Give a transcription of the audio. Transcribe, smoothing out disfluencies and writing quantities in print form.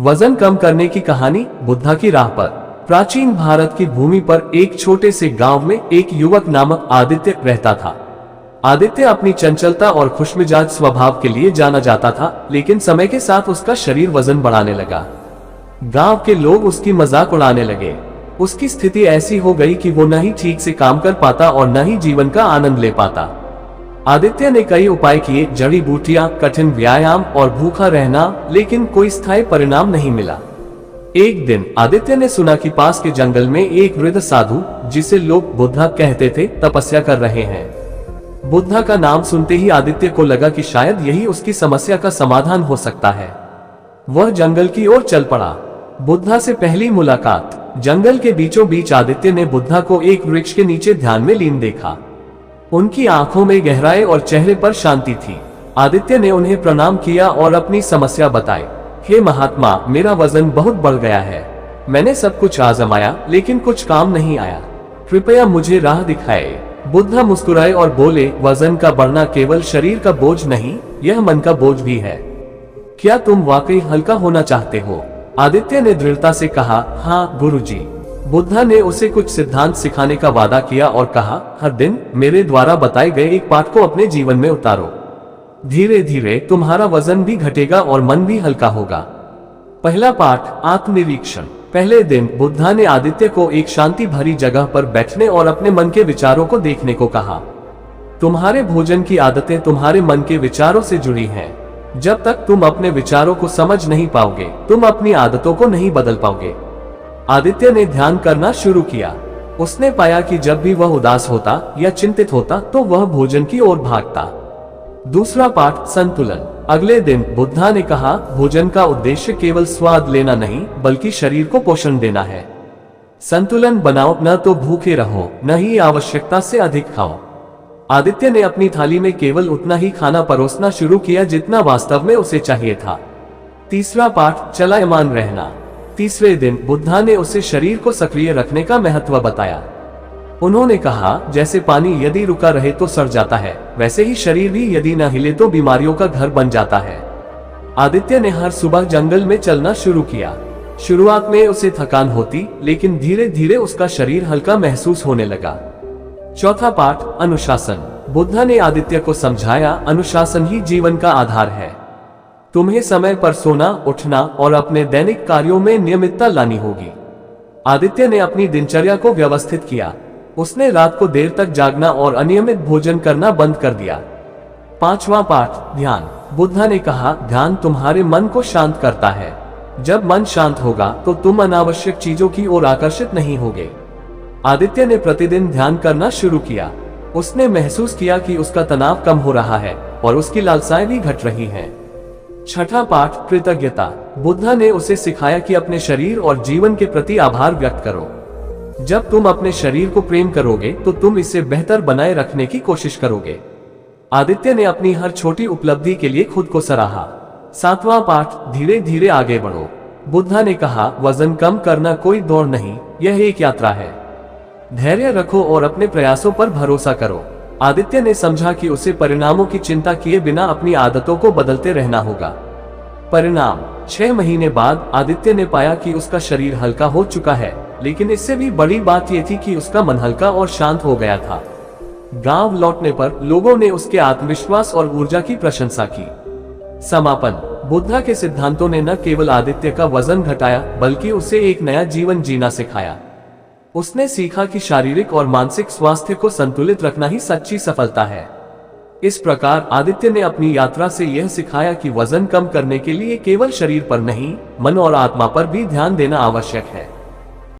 वजन कम करने की कहानी। बुद्धा की राह पर। प्राचीन भारत की भूमि पर एक छोटे से गांव में एक युवक नामक आदित्य रहता था। आदित्य अपनी चंचलता और खुशमिजाज स्वभाव के लिए जाना जाता था, लेकिन समय के साथ उसका शरीर वजन बढ़ाने लगा। गांव के लोग उसकी मजाक उड़ाने लगे। उसकी स्थिति ऐसी हो गई कि वो न ही ठीक से काम कर पाता और न ही जीवन का आनंद ले पाता। आदित्य ने कई उपाय किए, जड़ी बूटियां, कठिन व्यायाम और भूखा रहना, लेकिन कोई स्थायी परिणाम नहीं मिला। एक दिन आदित्य ने सुना कि पास के जंगल में एक वृद्ध साधु, जिसे लोग बुद्धा कहते थे, तपस्या कर रहे हैं। बुद्धा का नाम सुनते ही आदित्य को लगा कि शायद यही उसकी समस्या का समाधान हो सकता है। वह जंगल की ओर चल पड़ा। बुद्धा से पहली मुलाकात। जंगल के बीचों बीच आदित्य ने बुद्धा को एक वृक्ष के नीचे ध्यान में लीन देखा। उनकी आंखों में गहराई और चेहरे पर शांति थी। आदित्य ने उन्हें प्रणाम किया और अपनी समस्या बताई। हे महात्मा, मेरा वजन बहुत बढ़ गया है। मैंने सब कुछ आजमाया, लेकिन कुछ काम नहीं आया। कृपया मुझे राह दिखाए। बुद्धा मुस्कुराए और बोले, वजन का बढ़ना केवल शरीर का बोझ नहीं, यह मन का बोझ भी है। क्या तुम वाकई हल्का होना चाहते हो? आदित्य ने दृढ़ता से कहा, हाँ गुरुजी। बुद्धा ने उसे कुछ सिद्धांत सिखाने का वादा किया और कहा, हर दिन मेरे द्वारा बताए गए एक पाठ को अपने जीवन में उतारो। धीरे धीरे तुम्हारा वजन भी घटेगा और मन भी हल्का होगा। पहला पाठ, आत्मनिरीक्षण। पहले दिन बुद्धा ने आदित्य को एक शांति भरी जगह पर बैठने और अपने मन के विचारों को देखने को कहा। तुम्हारे भोजन की आदतें तुम्हारे मन के विचारों से जुड़ी हैं। जब तक तुम अपने विचारों को समझ नहीं पाओगे, तुम अपनी आदतों को नहीं बदल पाओगे। आदित्य ने ध्यान करना शुरू किया। उसने पाया कि जब भी वह उदास होता या चिंतित होता तो वह भोजन की ओर भागता। दूसरा पाठ, संतुलन। अगले दिन बुद्धा ने कहा, भोजन का उद्देश्य केवल स्वाद लेना नहीं, बल्कि शरीर को पोषण देना है। संतुलन बनाओ, न तो भूखे रहो, न ही आवश्यकता से अधिक खाओ। आदित्य ने अपनी थाली में केवल उतना ही खाना परोसना शुरू किया जितना वास्तव में उसे चाहिए था। तीसरा पाठ, चलायमान रहना। तीसरे दिन बुद्धा ने उसे शरीर को सक्रिय रखने का महत्व बताया। उन्होंने कहा, जैसे पानी यदि रुका रहे तो सड़ जाता है, वैसे ही शरीर भी यदि न हिले तो बीमारियों का घर बन जाता है। आदित्य ने हर सुबह जंगल में चलना शुरू किया। शुरुआत में उसे थकान होती, लेकिन धीरे धीरे उसका शरीर हल्का महसूस होने लगा। चौथा पाठ, अनुशासन। बुद्धा ने आदित्य को समझाया, अनुशासन ही जीवन का आधार है। तुम्हें समय पर सोना, उठना और अपने दैनिक कार्यों में नियमितता लानी होगी। आदित्य ने अपनी दिनचर्या को व्यवस्थित किया। उसने रात को देर तक जागना और अनियमित भोजन करना बंद कर दिया। पांचवा पाठ, ध्यान। बुद्धा ने कहा, ध्यान तुम्हारे मन को शांत करता है। जब मन शांत होगा तो तुम अनावश्यक चीजों की ओर आकर्षित नहीं होगे। आदित्य ने प्रतिदिन ध्यान करना शुरू किया। उसने महसूस किया कि उसका तनाव कम हो रहा है और उसकी लालसाएं भी घट रही हैं। छठा पाठ, कृतज्ञता। बुद्धा ने उसे सिखाया कि अपने शरीर और जीवन के प्रति आभार व्यक्त करो। जब तुम अपने शरीर को प्रेम करोगे तो तुम इसे बेहतर बनाए रखने की कोशिश करोगे। आदित्य ने अपनी हर छोटी उपलब्धि के लिए खुद को सराहा। सातवां पाठ, धीरे धीरे आगे बढ़ो। बुद्धा ने कहा, वजन कम करना कोई दौड़ नहीं, यह एक यात्रा है। धैर्य रखो और अपने प्रयासों पर भरोसा करो। आदित्य ने समझा कि उसे परिणामों की चिंता किए बिना अपनी आदतों को बदलते रहना होगा। परिणाम, 6 महीने बाद आदित्य ने पाया कि उसका शरीर हल्का हो चुका है, लेकिन इससे भी बड़ी बात यह थी कि उसका मन हल्का और शांत हो गया था। गांव लौटने पर लोगों ने उसके आत्मविश्वास और ऊर्जा की प्रशंसा की। समापन, बुद्धा के सिद्धांतों ने न केवल आदित्य का वजन घटाया, बल्कि उसे एक नया जीवन जीना सिखाया। उसने सीखा कि शारीरिक और मानसिक स्वास्थ्य को संतुलित रखना ही सच्ची सफलता है। इस प्रकार आदित्य ने अपनी यात्रा से यह सिखाया कि वजन कम करने के लिए केवल शरीर पर नहीं, मन और आत्मा पर भी ध्यान देना आवश्यक है।